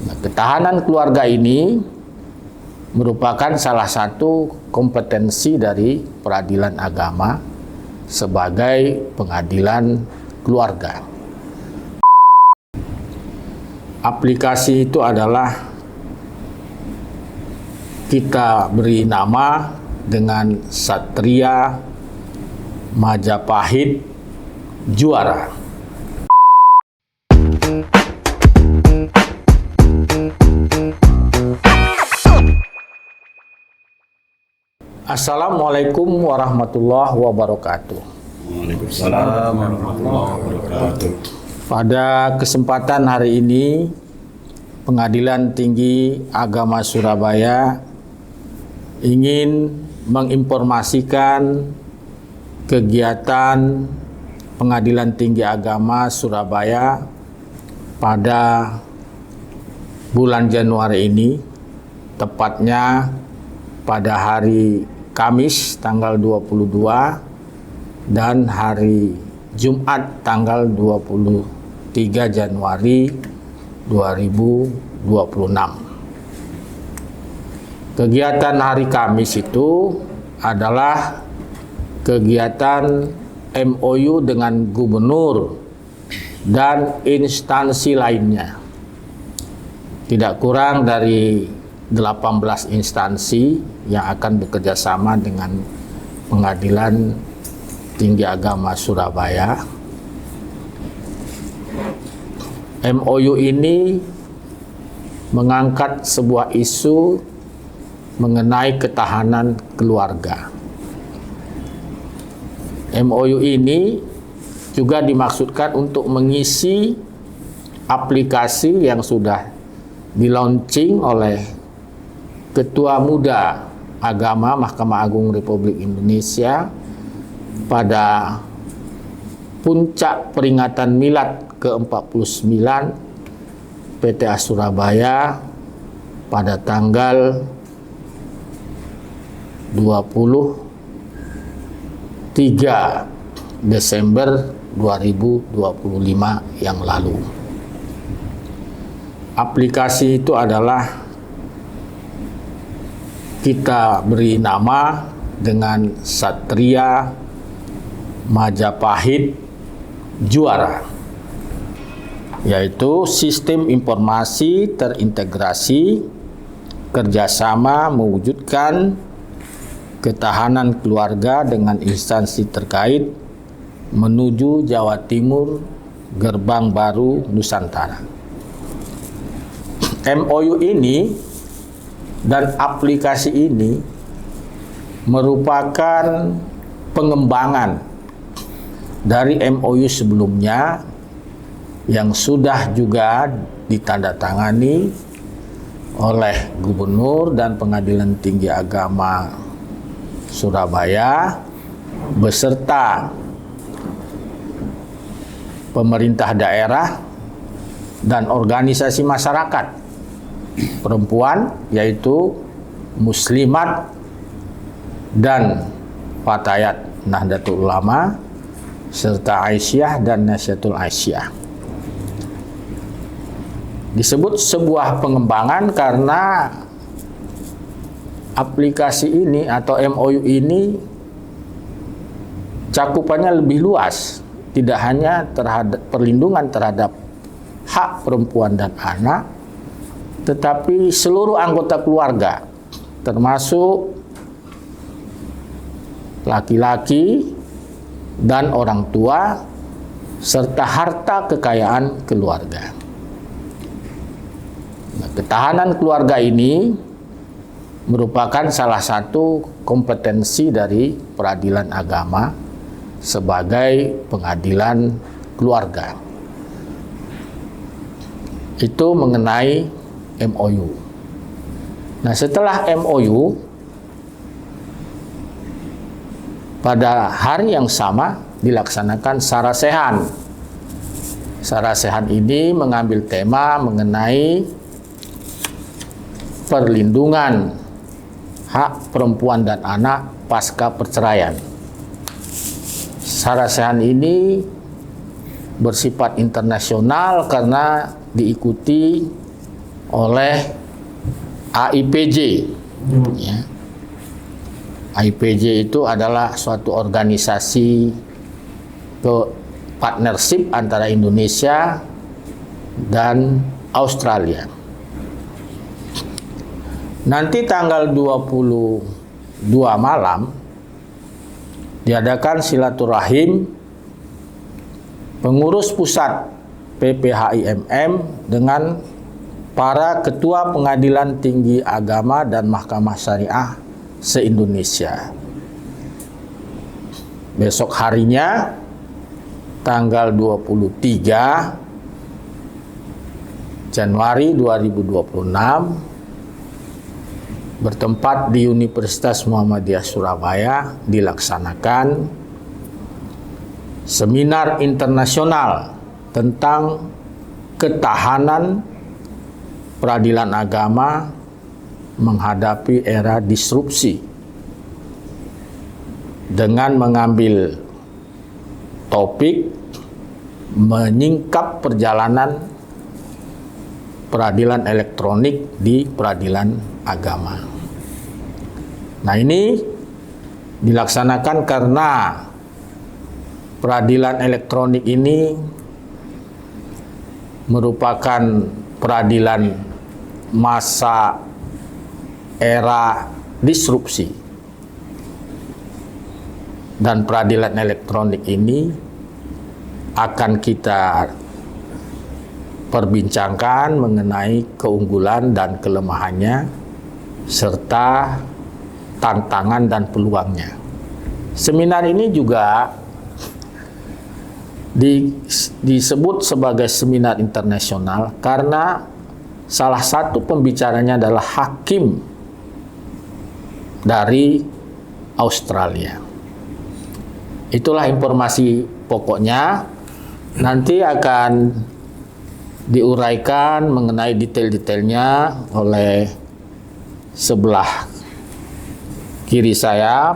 Nah, ketahanan keluarga ini merupakan salah satu kompetensi dari peradilan agama sebagai pengadilan keluarga. Aplikasi itu adalah kita beri nama dengan Satria Majapahit Juara. Assalamualaikum warahmatullahi wabarakatuh. Waalaikumsalam warahmatullahi wabarakatuh. Pada kesempatan hari ini, Pengadilan Tinggi Agama Surabaya ingin menginformasikan kegiatan Pengadilan Tinggi Agama Surabaya pada bulan Januari ini, tepatnya pada hari Kamis tanggal 22 dan hari Jumat tanggal 23 Januari 2026. Kegiatan hari Kamis itu adalah kegiatan MOU dengan gubernur dan instansi lainnya. Tidak kurang dari 18 instansi yang akan bekerja sama dengan Pengadilan Tinggi Agama Surabaya. MOU ini mengangkat sebuah isu mengenai ketahanan keluarga. MOU ini juga dimaksudkan untuk mengisi aplikasi yang sudah di-launching oleh Ketua Muda Agama Mahkamah Agung Republik Indonesia pada puncak peringatan Milad ke-49 PTA Surabaya pada tanggal 23 Desember 2025 yang lalu. Aplikasi itu adalah kita beri nama dengan Satria Majapahit Juara, yaitu sistem informasi terintegrasi kerjasama mewujudkan ketahanan keluarga dengan instansi terkait menuju Jawa Timur, gerbang baru Nusantara. MOU ini dan aplikasi ini merupakan pengembangan dari MOU sebelumnya yang sudah juga ditandatangani oleh Gubernur dan Pengadilan Tinggi Agama Surabaya beserta pemerintah daerah dan organisasi masyarakat perempuan, yaitu Muslimat dan Fatayat Nahdlatul Ulama serta Aisyah dan Nasyatul Aisyah. Disebut sebuah pengembangan karena aplikasi ini atau MOU ini cakupannya lebih luas, tidak hanya terhadap perlindungan terhadap hak perempuan dan anak, tetapi seluruh anggota keluarga, termasuk laki-laki dan orang tua, serta harta kekayaan keluarga. Nah, ketahanan keluarga ini merupakan salah satu kompetensi dari peradilan agama sebagai pengadilan keluarga. Itu mengenai MOU. Nah, setelah MOU, pada hari yang sama dilaksanakan Sarasehan. Sarasehan ini mengambil tema mengenai perlindungan hak perempuan dan anak pasca perceraian. Sarasehan ini bersifat internasional karena diikuti oleh AIPJ. Ya. AIPJ itu adalah suatu organisasi partnership antara Indonesia dan Australia. Nanti tanggal 22 malam diadakan silaturahim pengurus pusat PPHIMM dengan para ketua pengadilan tinggi agama dan mahkamah syariah se-Indonesia. Besok harinya tanggal 23 Januari 2026 bertempat di Universitas Muhammadiyah Surabaya dilaksanakan seminar internasional tentang ketahanan peradilan agama menghadapi era disrupsi dengan mengambil topik menyingkap perjalanan peradilan elektronik di peradilan agama. Nah, ini dilaksanakan karena peradilan elektronik ini merupakan peradilan masa era disrupsi, dan peradilan elektronik ini akan kita perbincangkan mengenai keunggulan dan kelemahannya serta tantangan dan peluangnya. Seminar ini juga disebut sebagai seminar internasional karena salah satu pembicaranya adalah hakim dari Australia. Itulah informasi pokoknya. Nanti akan diuraikan mengenai detail-detailnya oleh sebelah kiri saya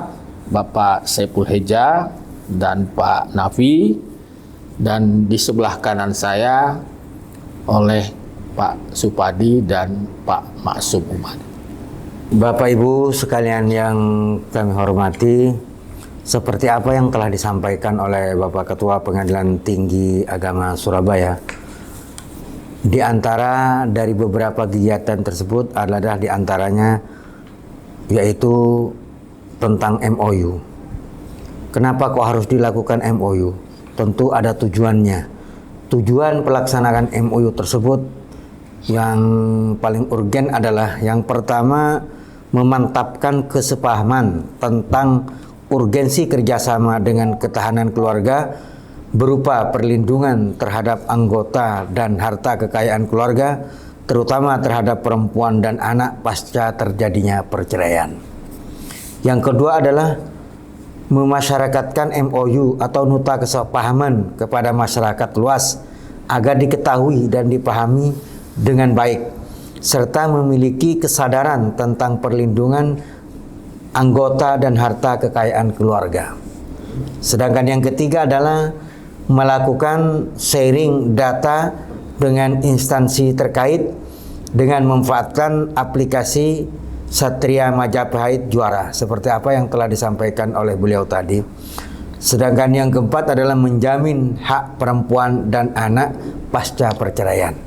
Bapak Saiful Heja dan Pak Nafi, dan di sebelah kanan saya oleh Pak Supadi dan Pak Maksum Umar. Bapak Ibu sekalian yang kami hormati, seperti apa yang telah disampaikan oleh Bapak Ketua Pengadilan Tinggi Agama Surabaya, di antara dari beberapa kegiatan tersebut adalah di antaranya yaitu tentang MOU. Kenapa kok harus dilakukan MOU? Tentu ada tujuannya. Tujuan pelaksanaan MOU tersebut yang paling urgen adalah yang pertama, memantapkan kesepahaman tentang urgensi kerjasama dengan ketahanan keluarga berupa perlindungan terhadap anggota dan harta kekayaan keluarga, terutama terhadap perempuan dan anak pasca terjadinya perceraian. Yang kedua adalah memasyarakatkan MOU atau nota kesepahaman kepada masyarakat luas agar diketahui dan dipahami dengan baik, serta memiliki kesadaran tentang perlindungan anggota dan harta kekayaan keluarga. Sedangkan yang ketiga adalah melakukan sharing data dengan instansi terkait dengan memanfaatkan aplikasi Satria Majapahit Juara, seperti apa yang telah disampaikan oleh beliau tadi. Sedangkan yang keempat adalah menjamin hak perempuan dan anak pasca perceraian.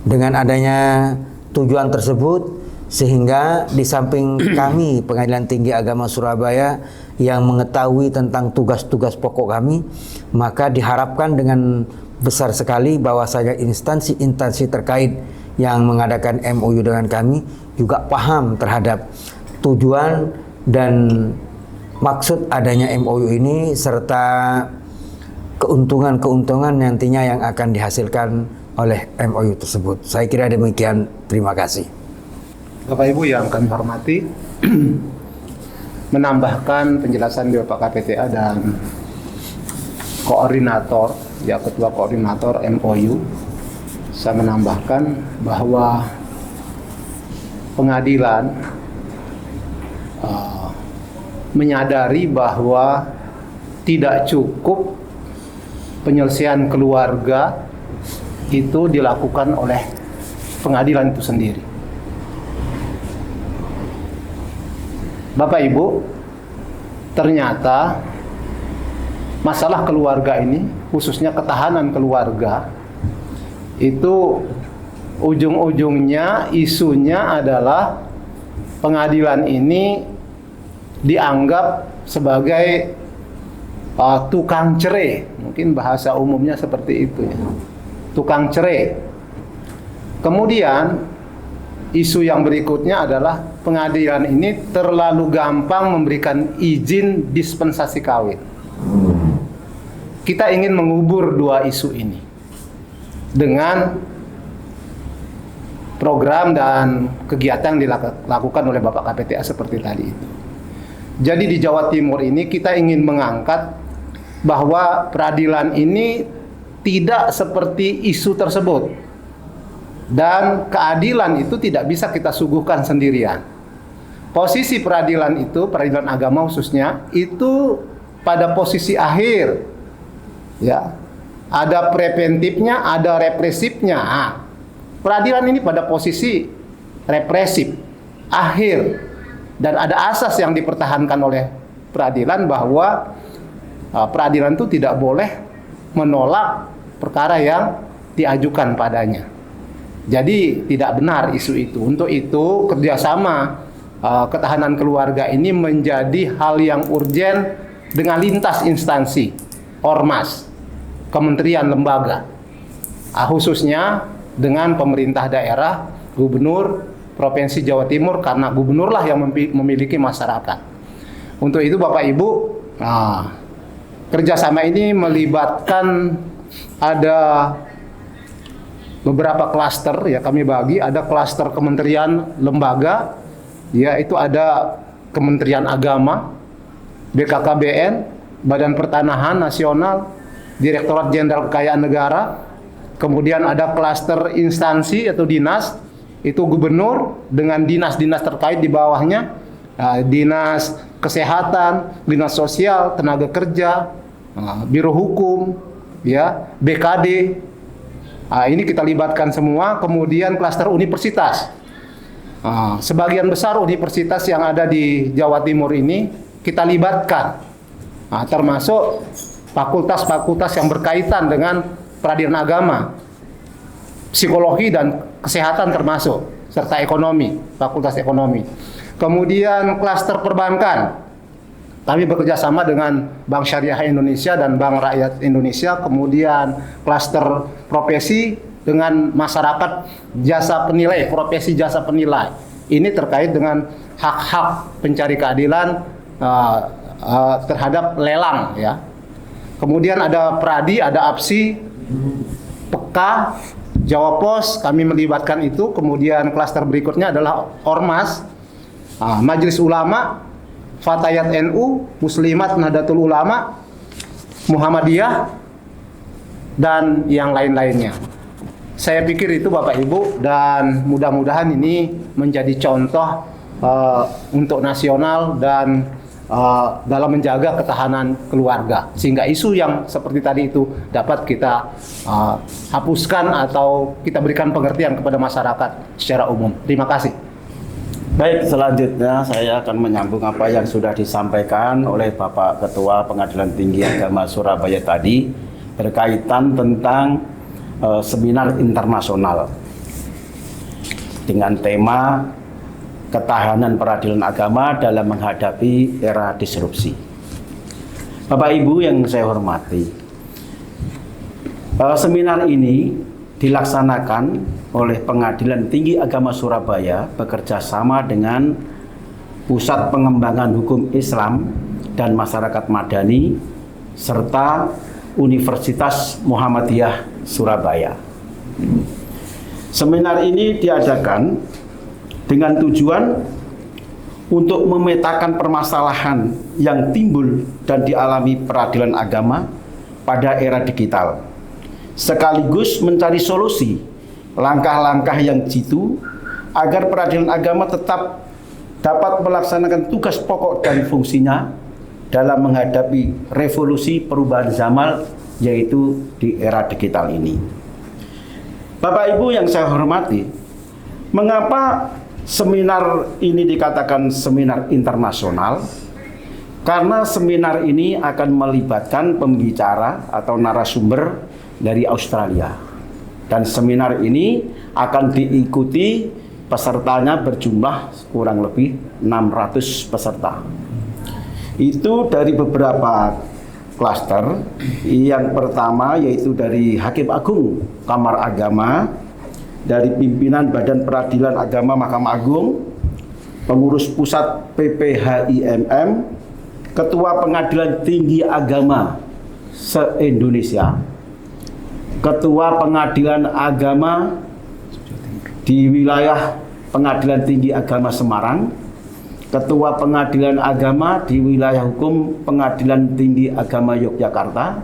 Dengan adanya tujuan tersebut, sehingga di samping kami Pengadilan Tinggi Agama Surabaya yang mengetahui tentang tugas-tugas pokok kami, maka diharapkan dengan besar sekali bahwasanya instansi-instansi terkait yang mengadakan MOU dengan kami juga paham terhadap tujuan dan maksud adanya MOU ini serta keuntungan-keuntungan nantinya yang akan dihasilkan oleh MOU tersebut. Saya kira demikian. Terima kasih. Bapak Ibu yang kami hormati, menambahkan penjelasan dari Bapak KPTA dan koordinator, ya ketua koordinator MOU, saya menambahkan bahwa pengadilan menyadari bahwa tidak cukup penyelesaian keluarga itu dilakukan oleh pengadilan itu sendiri. Bapak Ibu, ternyata masalah keluarga ini, khususnya ketahanan keluarga, itu ujung-ujungnya isunya adalah pengadilan ini dianggap sebagai tukang cerai, mungkin bahasa umumnya seperti itu ya, tukang cerai. Kemudian isu yang berikutnya adalah pengadilan ini terlalu gampang memberikan izin dispensasi kawin. Kita ingin mengubur dua isu ini dengan program dan kegiatan yang dilakukan oleh Bapak KPTA seperti tadi itu. Jadi di Jawa Timur ini kita ingin mengangkat bahwa peradilan ini tidak seperti isu tersebut, dan keadilan itu tidak bisa kita suguhkan sendirian. Posisi peradilan itu, peradilan agama khususnya, itu pada posisi akhir, ya. Ada preventifnya, ada represifnya. Peradilan ini pada posisi represif, akhir, dan ada asas yang dipertahankan oleh peradilan bahwa peradilan itu tidak boleh menolak perkara yang diajukan padanya. Jadi tidak benar isu itu. Untuk itu kerjasama ketahanan keluarga ini menjadi hal yang urgen dengan lintas instansi, ormas, kementerian, lembaga, khususnya dengan pemerintah daerah, gubernur Provinsi Jawa Timur, karena gubernurlah yang memiliki masyarakat. Untuk itu Bapak Ibu, kerjasama ini melibatkan ada beberapa klaster, ya kami bagi, ada klaster kementerian lembaga, yaitu ada Kementerian Agama, BKKBN, Badan Pertanahan Nasional, Direktorat Jenderal Kekayaan Negara, kemudian ada klaster instansi atau dinas, itu gubernur dengan dinas-dinas terkait di bawahnya, dinas kesehatan, dinas sosial, tenaga kerja, biro hukum, ya, BKD. Ini kita libatkan semua. Kemudian klaster universitas. Sebagian besar universitas yang ada di Jawa Timur ini kita libatkan, termasuk fakultas-fakultas yang berkaitan dengan peradilan agama, psikologi dan kesehatan termasuk, serta ekonomi, fakultas ekonomi. Kemudian klaster perbankan, kami bekerja sama dengan Bank Syariah Indonesia dan Bank Rakyat Indonesia. Kemudian klaster profesi dengan masyarakat jasa penilai, profesi jasa penilai. Ini terkait dengan hak-hak pencari keadilan terhadap lelang, ya. Kemudian ada Pradi, ada APSI, Peka, Jawa Pos, kami melibatkan itu. Kemudian klaster berikutnya adalah Ormas, Majelis Ulama, Fatayat NU, Muslimat Nahdlatul Ulama, Muhammadiyah, dan yang lain-lainnya. Saya pikir itu Bapak Ibu, dan mudah-mudahan ini menjadi contoh untuk nasional dan dalam menjaga ketahanan keluarga, sehingga isu yang seperti tadi itu dapat kita hapuskan atau kita berikan pengertian kepada masyarakat secara umum. Terima kasih. Baik, selanjutnya saya akan menyambung apa yang sudah disampaikan oleh Bapak Ketua Pengadilan Tinggi Agama Surabaya tadi berkaitan tentang seminar internasional dengan tema ketahanan peradilan agama dalam menghadapi era disrupsi. Bapak Ibu yang saya hormati, seminar ini dilaksanakan oleh Pengadilan Tinggi Agama Surabaya bekerja sama dengan Pusat Pengembangan Hukum Islam dan Masyarakat Madani serta Universitas Muhammadiyah Surabaya. Seminar ini diadakan dengan tujuan untuk memetakan permasalahan yang timbul dan dialami peradilan agama pada era digital, sekaligus mencari solusi langkah-langkah yang jitu agar peradilan agama tetap dapat melaksanakan tugas pokok dan fungsinya dalam menghadapi revolusi perubahan zaman, yaitu di era digital ini. Bapak Ibu yang saya hormati, Mengapa seminar ini dikatakan seminar internasional? Karena seminar ini akan melibatkan pembicara atau narasumber dari Australia. Dan seminar ini akan diikuti pesertanya berjumlah kurang lebih 600 peserta. Itu dari beberapa klaster. Yang pertama yaitu dari Hakim Agung Kamar Agama, dari pimpinan Badan Peradilan Agama Mahkamah Agung, pengurus pusat PPHIMM, Ketua Pengadilan Tinggi Agama se-Indonesia, Ketua Pengadilan Agama di wilayah Pengadilan Tinggi Agama Semarang, Ketua Pengadilan Agama di wilayah hukum Pengadilan Tinggi Agama Yogyakarta,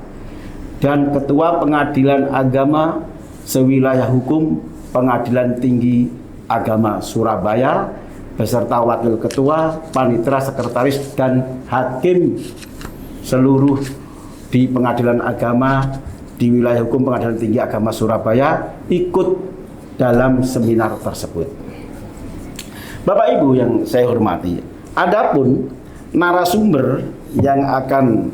dan Ketua Pengadilan Agama sewilayah hukum Pengadilan Tinggi Agama Surabaya, beserta wakil ketua, panitera, sekretaris, dan hakim seluruh di Pengadilan Agama di wilayah hukum Pengadilan Tinggi Agama Surabaya ikut dalam seminar tersebut. Bapak Ibu yang saya hormati, adapun narasumber yang akan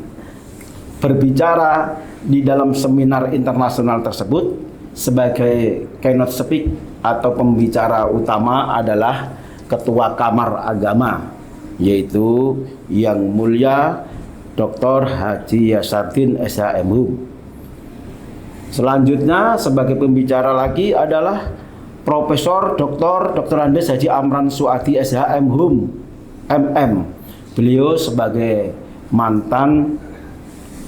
berbicara di dalam seminar internasional tersebut sebagai keynote speaker atau pembicara utama adalah Ketua Kamar Agama, yaitu Yang Mulia Dr. Haji Yasardin SHMHum. Selanjutnya sebagai pembicara lagi adalah Profesor Dr. Andes Haji Amran Suadi SHMHum MM. Beliau sebagai mantan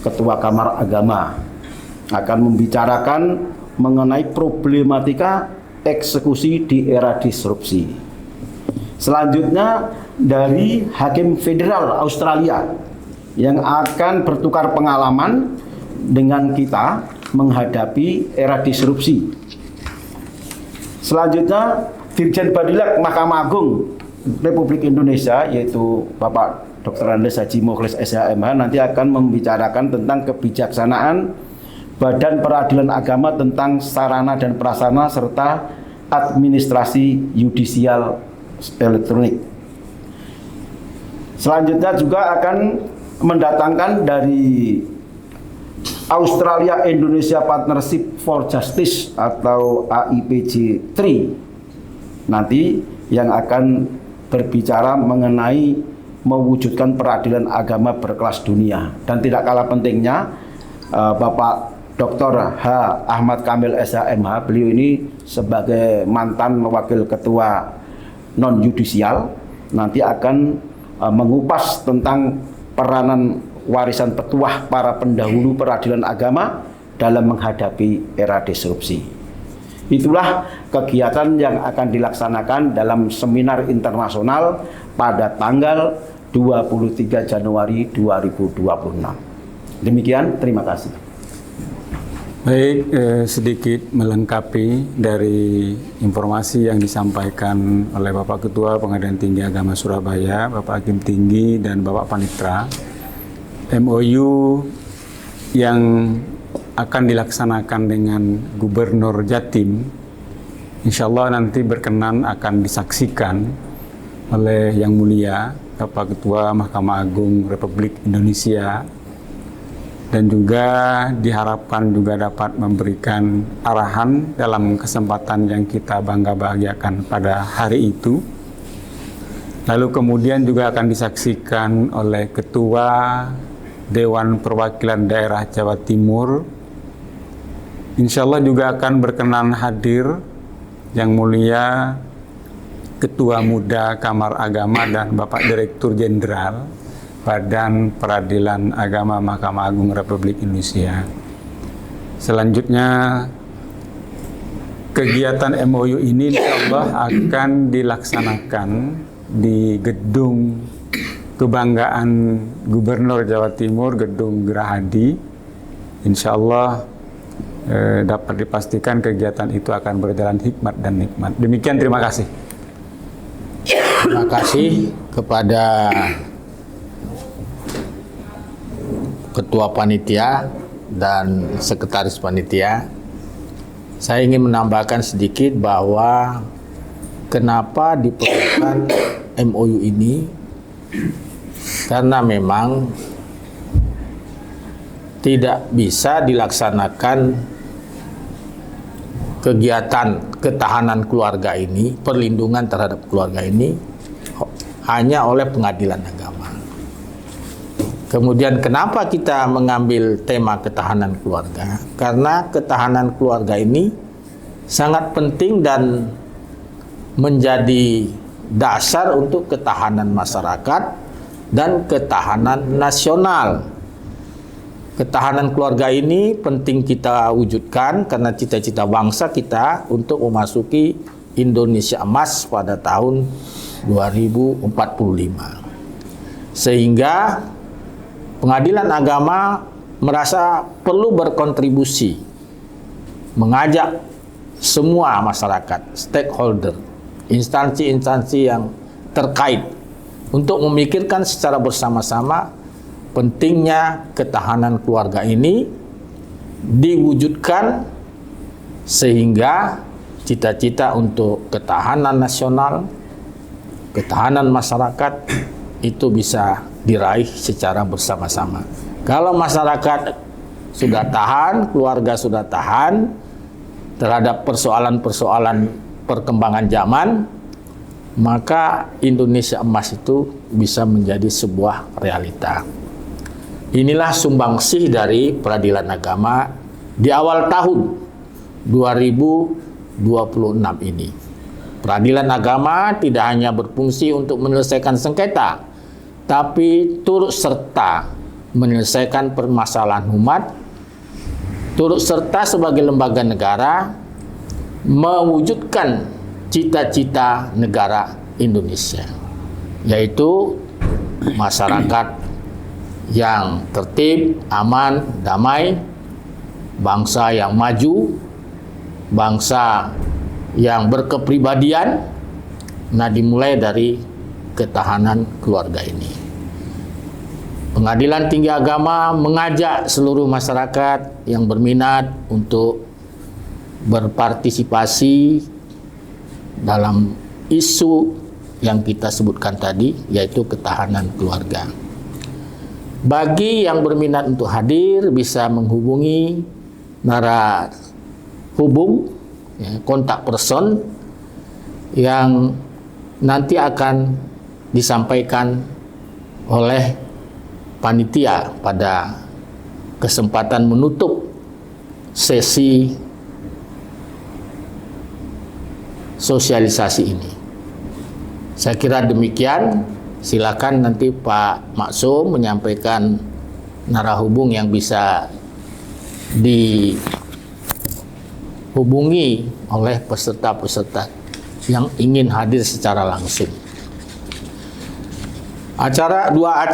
Ketua Kamar Agama akan membicarakan mengenai problematika eksekusi di era disrupsi. Selanjutnya dari Hakim Federal Australia yang akan bertukar pengalaman dengan kita menghadapi era disrupsi. Selanjutnya Dirjen Badilak Mahkamah Agung Republik Indonesia, yaitu Bapak Dr. Andes Haji Mukhlis SHMH, nanti akan membicarakan tentang kebijaksanaan Badan Peradilan Agama tentang sarana dan prasarana serta administrasi yudisial elektronik. Selanjutnya juga akan mendatangkan dari Australia Indonesia Partnership for Justice atau AIPJ 3 nanti yang akan berbicara mengenai mewujudkan peradilan agama berkelas dunia. Dan tidak kalah pentingnya Bapak Dr. H. Ahmad Kamil SHMH, beliau ini sebagai mantan wakil ketua non-yudisial nanti akan mengupas tentang peranan warisan petuah para pendahulu peradilan agama dalam menghadapi era disrupsi. Itulah kegiatan yang akan dilaksanakan dalam seminar internasional pada tanggal 23 Januari 2026. Demikian, terima kasih. Baik, sedikit melengkapi dari informasi yang disampaikan oleh Bapak Ketua Pengadilan Tinggi Agama Surabaya, Bapak Hakim Tinggi, dan Bapak Panitra. MOU yang akan dilaksanakan dengan Gubernur Jatim, insya Allah nanti berkenan akan disaksikan oleh Yang Mulia Bapak Ketua Mahkamah Agung Republik Indonesia, dan juga diharapkan juga dapat memberikan arahan dalam kesempatan yang kita bangga bahagiakan pada hari itu. Lalu kemudian juga akan disaksikan oleh Ketua Dewan Perwakilan Daerah Jawa Timur. Insya Allah juga akan berkenan hadir Yang Mulia Ketua Muda Kamar Agama dan Bapak Direktur Jenderal Badan Peradilan Agama Mahkamah Agung Republik Indonesia. Selanjutnya, kegiatan MOU ini insya Allah akan dilaksanakan di Gedung Kebanggaan Gubernur Jawa Timur, Gedung Gerahadi. Insya Allah dapat dipastikan kegiatan itu akan berjalan hikmat dan nikmat. Demikian, terima kasih. Terima kasih kepada Ketua Panitia dan Sekretaris Panitia. Saya ingin menambahkan sedikit bahwa kenapa diperlukan MOU ini? Karena memang tidak bisa dilaksanakan kegiatan ketahanan keluarga ini, perlindungan terhadap keluarga ini hanya oleh pengadilan agama. Kemudian kenapa kita mengambil tema ketahanan keluarga? Karena ketahanan keluarga ini sangat penting dan menjadi dasar untuk ketahanan masyarakat dan ketahanan nasional. Ketahanan keluarga ini penting kita wujudkan karena cita-cita bangsa kita untuk memasuki Indonesia emas pada tahun 2045. Sehingga pengadilan agama merasa perlu berkontribusi, mengajak semua masyarakat, stakeholder, instansi-instansi yang terkait untuk memikirkan secara bersama-sama pentingnya ketahanan keluarga ini diwujudkan sehingga cita-cita untuk ketahanan nasional, ketahanan masyarakat itu bisa diraih secara bersama-sama. Kalau masyarakat sudah tahan, keluarga sudah tahan terhadap persoalan-persoalan perkembangan zaman, maka Indonesia emas itu bisa menjadi sebuah realita. Inilah sumbangsih dari peradilan agama di awal tahun 2026 ini. Peradilan agama tidak hanya berfungsi untuk menyelesaikan sengketa, tapi turut serta menyelesaikan permasalahan umat, turut serta sebagai lembaga negara mewujudkan cita-cita negara Indonesia, yaitu masyarakat yang tertib, aman, damai, bangsa yang maju, bangsa yang berkepribadian. Nah, dimulai dari ketahanan keluarga ini. Pengadilan Tinggi Agama mengajak seluruh masyarakat yang berminat untuk berpartisipasi dalam isu yang kita sebutkan tadi, yaitu ketahanan keluarga. Bagi yang berminat untuk hadir bisa menghubungi narahubung, kontak person yang nanti akan disampaikan oleh panitia pada kesempatan menutup sesi sosialisasi ini. Saya kira demikian. Silakan nanti Pak Maksum menyampaikan narahubung yang bisa dihubungi oleh peserta-peserta yang ingin hadir secara langsung. Dua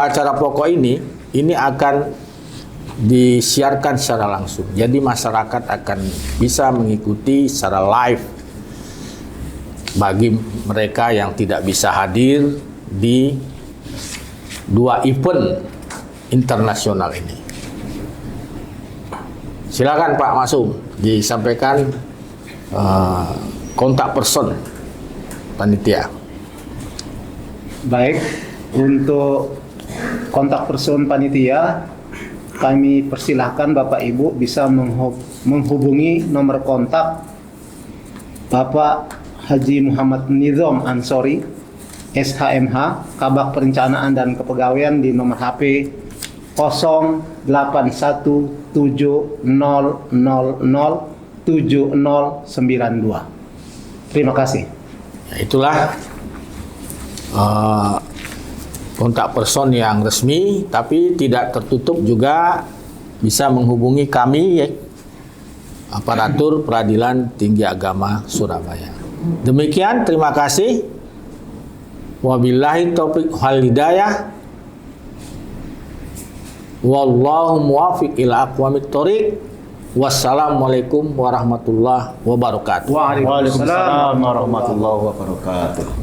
acara pokok ini akan disiarkan secara langsung. Jadi masyarakat akan bisa mengikuti secara live bagi mereka yang tidak bisa hadir di dua event internasional ini. Silakan Pak Maksum disampaikan kontak person panitia. Baik, untuk kontak person panitia kami persilahkan Bapak Ibu bisa menghubungi nomor kontak Bapak Haji Muhammad Nizam Ansori, SHMH, Kabak Perencanaan dan Kepegawaian di nomor HP 088170007092. Terima kasih. Ya, itulah kontak person yang resmi, tapi tidak tertutup juga bisa menghubungi kami, aparatur Peradilan Tinggi Agama Surabaya. Demikian, terima kasih. Wabillahi taufiq wal hidayah. Wallahu muwaffiq ila aqwamit thoriq. Wassalamualaikum warahmatullahi wabarakatuh. Waalaikumsalam warahmatullahi wabarakatuh.